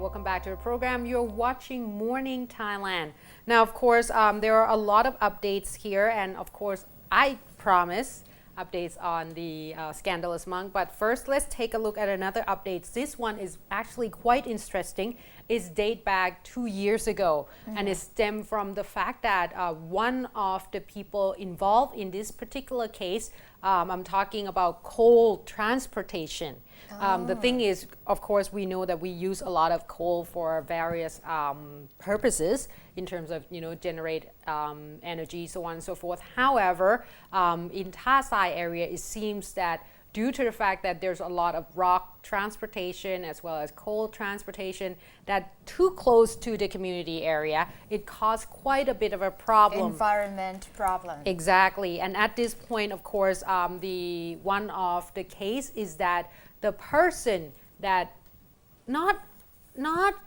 welcome back to the program. You're watching Morning Thailand. Now, of course, there are a lot of updates here, and of course, I promise updates on the scandalous monk. But first, let's take a look at another update. This one is actually quite interesting. It's date back 2 years ago, and it stemmed from the fact that one of the people involved in this particular case, I'm talking about coal transportation. The thing is, of course, we know that we use a lot of coal for various purposes in terms of, generate energy, so on and so forth. However, in Tha Sai area, it seems that due to the fact that there's a lot of rock transportation as well as coal transportation that too close to the community area, it caused quite a bit of a problem. Environment problem. Exactly. And at this point, of course, the one of the case is that the person that not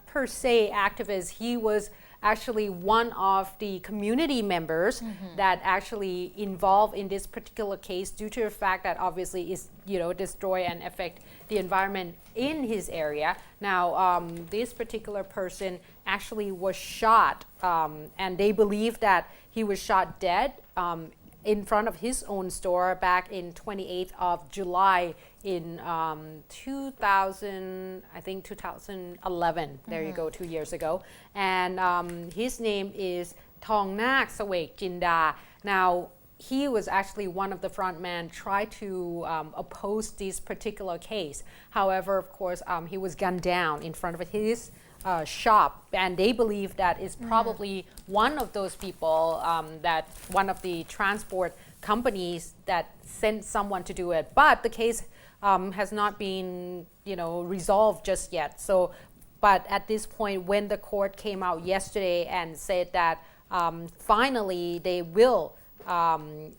per se activist, he was actually one of the community members that actually involved in this particular case due to the fact that obviously is destroy and affect the environment in his area. Now this particular person actually was shot and they believe that he was shot dead in front of his own store back in 28th of July in 2011. There you go, 2 years ago. And his name is Thongnak Sawek Jinda. Now, he was actually one of the front men tried to oppose this particular case. However, of course, he was gunned down in front of his shop, and they believe that is probably one of those people that one of the transport companies that sent someone to do it. But the case has not been resolved just yet. So, but at this point, when the court came out yesterday and said that finally they will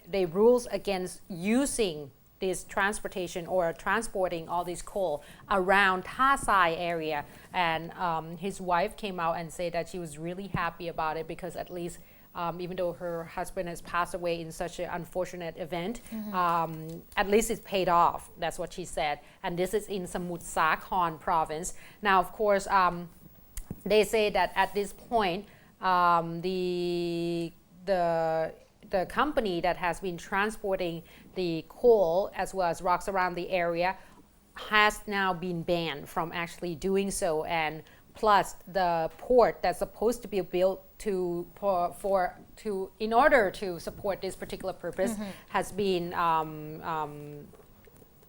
they rules against using this transportation or transporting all this coal around Tha Sai area, and his wife came out and said that she was really happy about it because at least even though her husband has passed away in such an unfortunate event, at least it's paid off. That's what she said. And this is in Samut Sakhon province. Now, of course, they say that at this point, the company that has been transporting the coal as well as rocks around the area has now been banned from actually doing so, and plus the port that's supposed to be built in order to support this particular purpose has been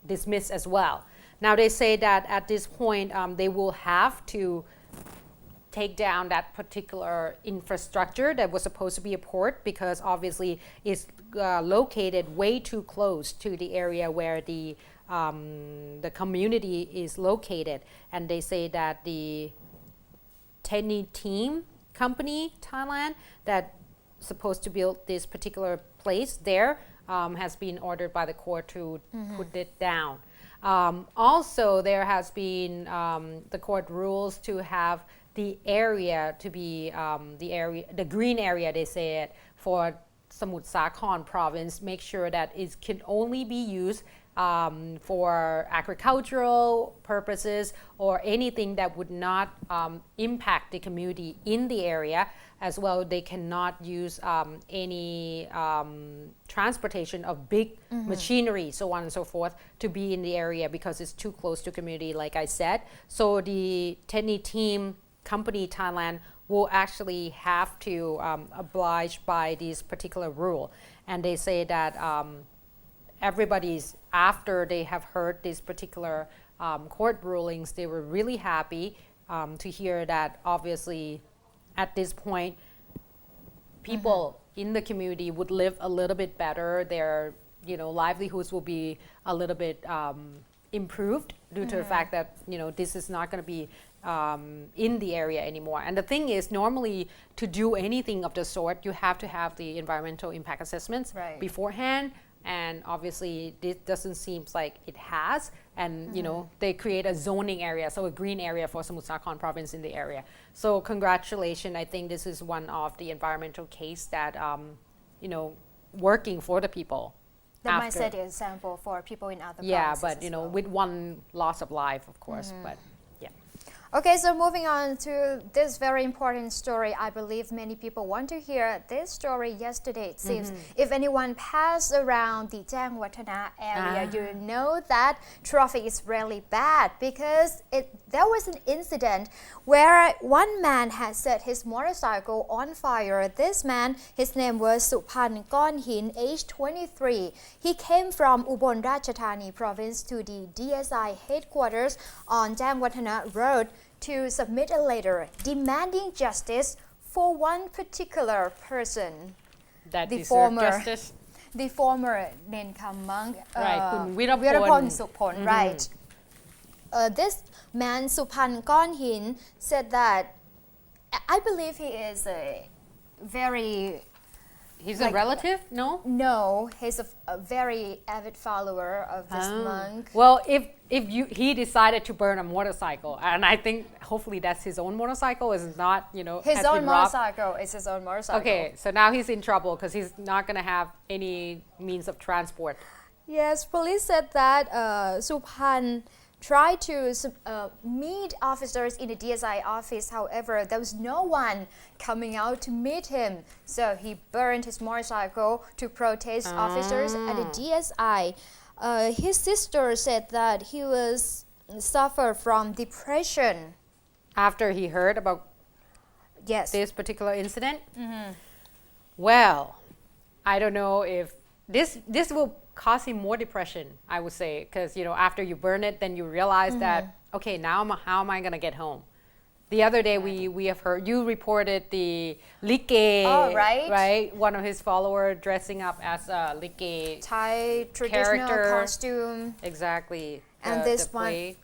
dismissed as well. Now they say that at this point they will have to take down that particular infrastructure that was supposed to be a port because obviously it's located way too close to the area where the community is located. And they say that the Tenny Team Company Thailand that supposed to build this particular place there has been ordered by the court to put it down. Also, there has been the court rules to have the area to be the green area, they say it, for Samut Sakhon province, make sure that it can only be used for agricultural purposes or anything that would not impact the community in the area. As well, they cannot use any transportation of big machinery, so on and so forth, to be in the area because it's too close to community, like I said. So the Tenny Team Company Thailand will actually have to oblige by this particular rule. And they say that everybody's, after they have heard this particular court rulings, they were really happy to hear that obviously at this point people in the community would live a little bit better. Their livelihoods will be a little bit improved due to the fact that this is not going to be in the area anymore. And the thing is, normally to do anything of the sort, you have to have the environmental impact assessments beforehand. And obviously, this doesn't seem like it has. And they create a zoning area, so a green area for Samut Sakhon province in the area. So congratulations. I think this is one of the environmental case that working for the people. That might set an example for people in other provinces. Yeah, but with one loss of life, of course. But yeah. Okay, so moving on to this very important story. I believe many people want to hear this story yesterday. It seems if anyone passed around the Jangwatana area, you know that traffic is really bad because there was an incident where one man had set his motorcycle on fire. This man, his name was Supan Konhin, age 23. He came from Ubon Ratchathani province to the DSI headquarters on Jangwatana Road to submit a letter demanding justice for one particular person. That the deserve former justice. the former Nenkam monk, Right, Kun Virapon. Virapon Suphon, right. This man, Supan Konhin, said that I believe he is a very He's a relative? No, he's a very avid follower of this monk. Well, if he decided to burn a motorcycle, and I think hopefully that's his own motorcycle, is not His own motorcycle is his own motorcycle. Okay, so now he's in trouble because he's not going to have any means of transport. Yes, police said that Supan tried to meet officers in the DSI office. However, there was no one coming out to meet him. So he burned his motorcycle to protest officers at the DSI. His sister said that he was suffer from depression. After he heard about this particular incident? Well, I don't know if this will cause him more depression, I would say, because after you burn it, then you realize that okay, now how am I gonna get home? The other day we have heard you reported the like, right? One of his followers dressing up as a like Thai traditional costume. Exactly. And this one.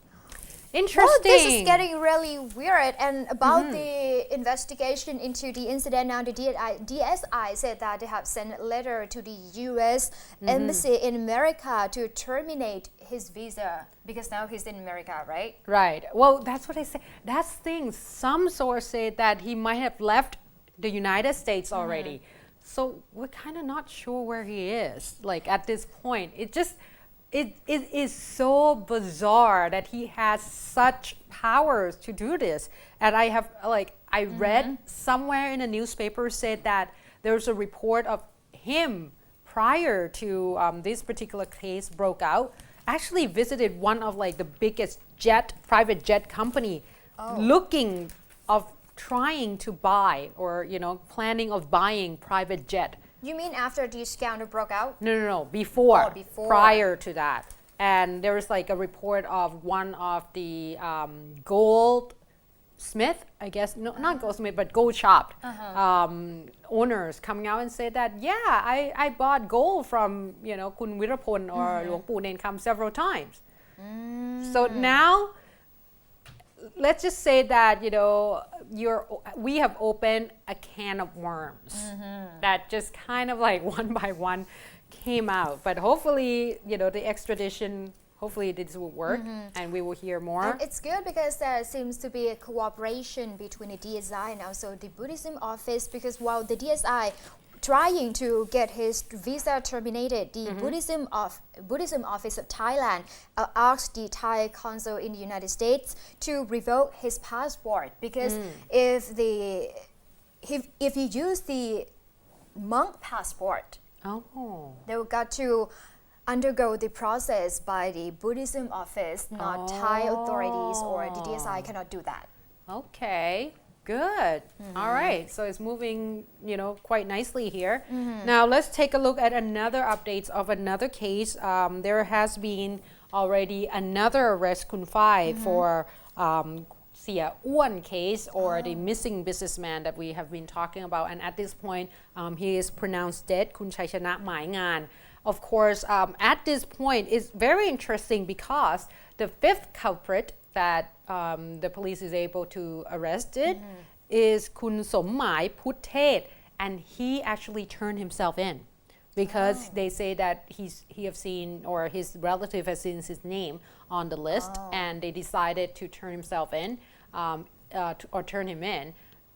Interesting. Well, this is getting really weird. And about the investigation into the incident, now the DSI said that they have sent a letter to the U.S. Embassy in America to terminate his visa because now he's in America, right? Right. Well, that's what I say. That's things. Some source say that he might have left the United States already. So we're kind of not sure where he is. Like at this point, it is so bizarre that he has such powers to do this. And I have I read somewhere in a newspaper said that there's a report of him prior to this particular case broke out, actually visited one of the biggest private jet company, looking of trying to buy or planning of buying private jet. You mean after the scandal broke out? No. Before. Before. Prior to that. And there was a report of one of the goldsmith, I guess, no, not goldsmith, but gold shop owners coming out and said that, I bought gold from, Kun Virapon or Luang Pu Nen Kam several times. So now, let's just say that we have opened a can of worms that just kind of one by one came out. But hopefully, the extradition, hopefully this will work and we will hear more. And it's good because there seems to be a cooperation between the DSI and also the Buddhism office, because while the DSI trying to get his visa terminated, the Buddhism office of Thailand asked the Thai consul in the United States to revoke his passport, because if he used the monk passport, they would got to undergo the process by the Buddhism office, not Thai authorities, or the DSI cannot do that. Okay. Good. All right. So it's moving, quite nicely here. Now let's take a look at another updates of another case. There has been already another arrest, Kun Phai, for Sia Uan case, or the missing businessman that we have been talking about. And at this point, he is pronounced dead. Kun Chaichana Mai Ngan. Of course, at this point, it's very interesting because the fifth culprit that the police is able to arrest is Kun Sommai Puthet, and he actually turned himself in because they say that he have seen, or his relative has seen his name on the list, and they decided to turn himself in or turn him in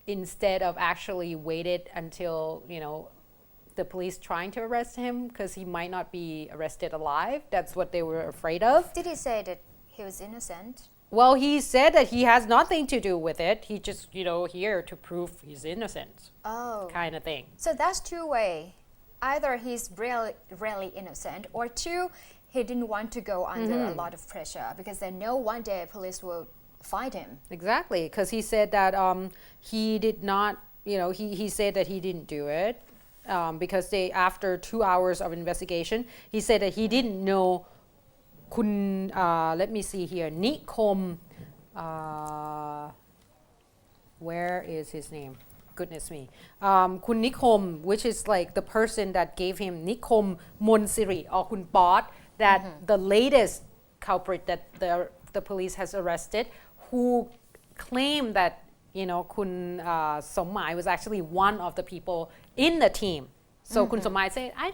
instead of actually waited until the police trying to arrest him, because he might not be arrested alive. That's what they were afraid of. Did he say that he was innocent? Well, he said that he has nothing to do with it. He just, here to prove his innocence, kind of thing. So that's two way. Either he's really innocent, or two, he didn't want to go under a lot of pressure because they know one day police will find him. Exactly, because he said that he did not, he said that he didn't do it because after 2 hours of investigation, he said that he didn't know let me see here, Nikom, where is his name? Goodness me. Kun Nikom, which is like the person that gave him Nikom Monsiri or Kun Pot, that the latest culprit that the police has arrested, who claimed that Kun Sommai was actually one of the people in the team. So Kun Sommai said, I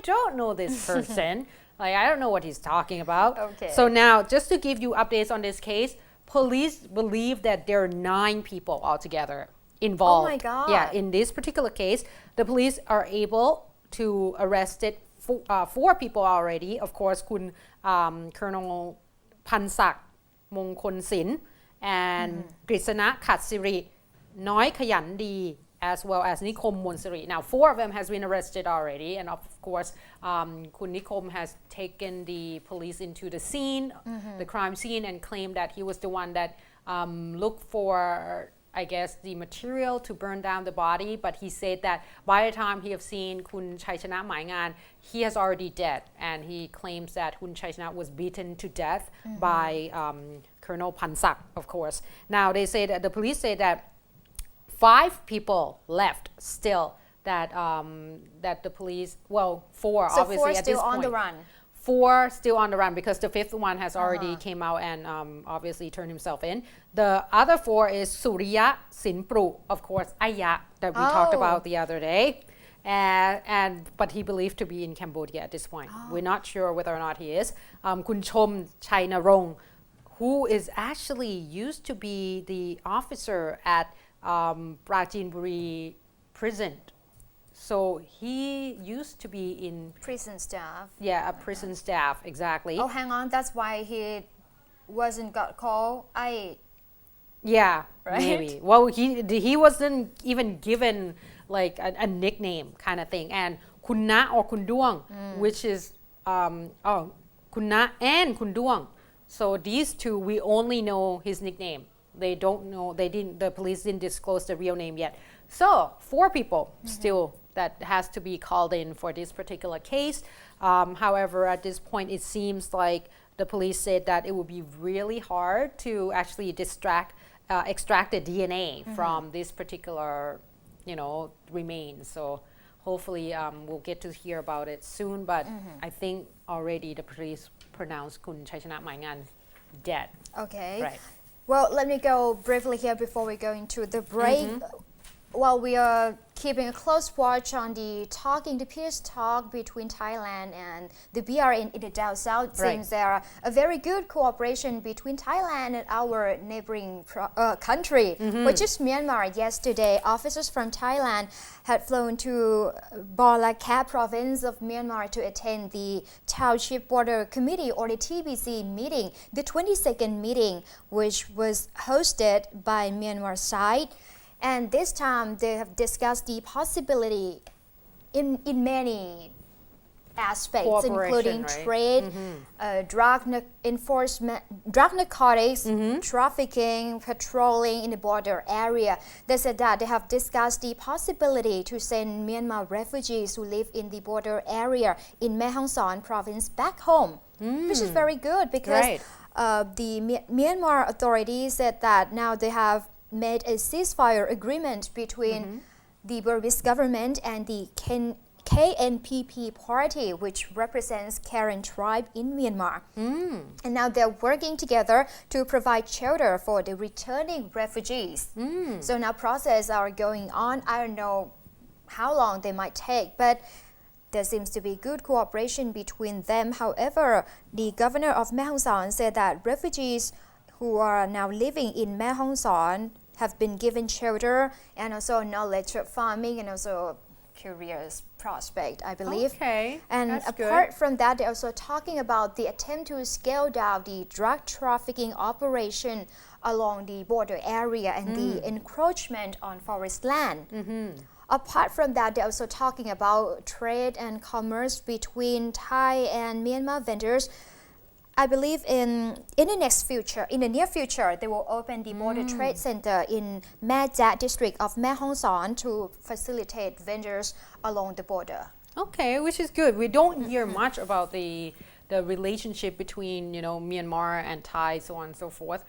don't know this person. Like, I don't know what he's talking about. Okay. So now, just to give you updates on this case, police believe that there are 9 people altogether involved. Oh my God. Yeah, in this particular case, the police are able to arrest 4 people already. Of course, Colonel Pansak Mongkol Sin and Grisana Katsiri Noi Kayan Di, as well as Nikom Monsiri. Now, 4 of them has been arrested already, and of course, Kun Nikom has taken the police into the scene, the crime scene, and claimed that he was the one that looked for, I guess, the material to burn down the body. But he said that by the time he have seen Kun Chaichana Maingan, he has already dead, and he claims that Kun Chaichana was beaten to death by Colonel Pansak, of course. Now, they say that the police say that 5 people left still that the police, 4 So obviously 4 at still this on point. the run. 4 still on the run because the 5th one has already came out and obviously turned himself in. The other 4 is Surya Sinpru, of course, Aya, that we talked about the other day. But he believed to be in Cambodia at this point. We're not sure whether or not he is. Kun Chom Chainarong, who is actually used to be the officer at Prachinburi prison. So he used to be in Prison staff. a prison staff, exactly. Oh, hang on. That's why he wasn't got called. Yeah, Right? maybe. Well, he wasn't even given like a nickname kind of thing. And Kunna or Kunduang, which is Kunna and Kunduang. So these 2, we only know his nickname. They don't know. The police didn't disclose the real name yet. So 4 people still that has to be called in for this particular case. However, at this point, it seems like the police said that it would be really hard to actually extract the DNA from this particular, remains. So hopefully, we'll get to hear about it soon. But I think already the police pronounced Kun Chaichana Maingan dead. Okay. Right. Well, let me go briefly here before we go into the break. While we are keeping a close watch on the peace talk between Thailand and the BR in the South South, seems there are a very good cooperation between Thailand and our neighboring country, which is Myanmar. Yesterday, officers from Thailand had flown to Bolakat province of Myanmar to attend the Township Border Committee, or the TBC meeting, the 22nd meeting, which was hosted by Myanmar side. And this time they have discussed the possibility in many aspects, including trade, drug enforcement, drug narcotics, trafficking, patrolling in the border area. They said that they have discussed the possibility to send Myanmar refugees who live in the border area in Mae Hong Son province back home, which is very good because the Myanmar authorities said that now they have made a ceasefire agreement between the Burmese government and the KNPP party, which represents Karen tribe in Myanmar. And now they're working together to provide shelter for the returning refugees. So now processes are going on. I don't know how long they might take, but there seems to be good cooperation between them. However, the governor of Mae Hong Son said that refugees who are now living in Mae Hong Son have been given shelter and also knowledge of farming and also careers prospect, I believe. Okay, And that's apart good. from that, they're also talking about the attempt to scale down the drug trafficking operation along the border area and the encroachment on forest land. Apart from that, they're also talking about trade and commerce between Thai and Myanmar vendors. I believe in the near future, they will open the border trade center in Mae Jia district of Mae Hong Son to facilitate vendors along the border. Okay, which is good. We don't hear much about the relationship between Myanmar and Thai, so on and so forth.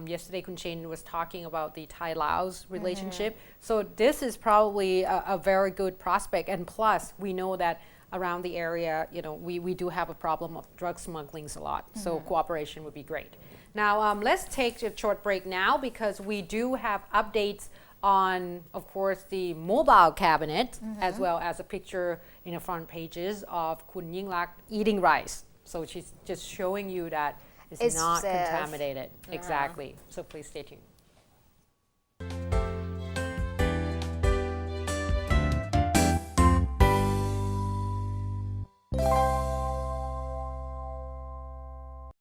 Yesterday, Kun Chen was talking about the Thai-Laos relationship. So this is probably a very good prospect. And plus, we know that around the area, we do have a problem of drug smugglings a lot. So cooperation would be great. Now, let's take a short break now because we do have updates on, of course, the mobile cabinet as well as a picture in the front pages of Kun Yingluck eating rice. So she's just showing you that it's not safe. contaminated. Exactly. So please stay tuned.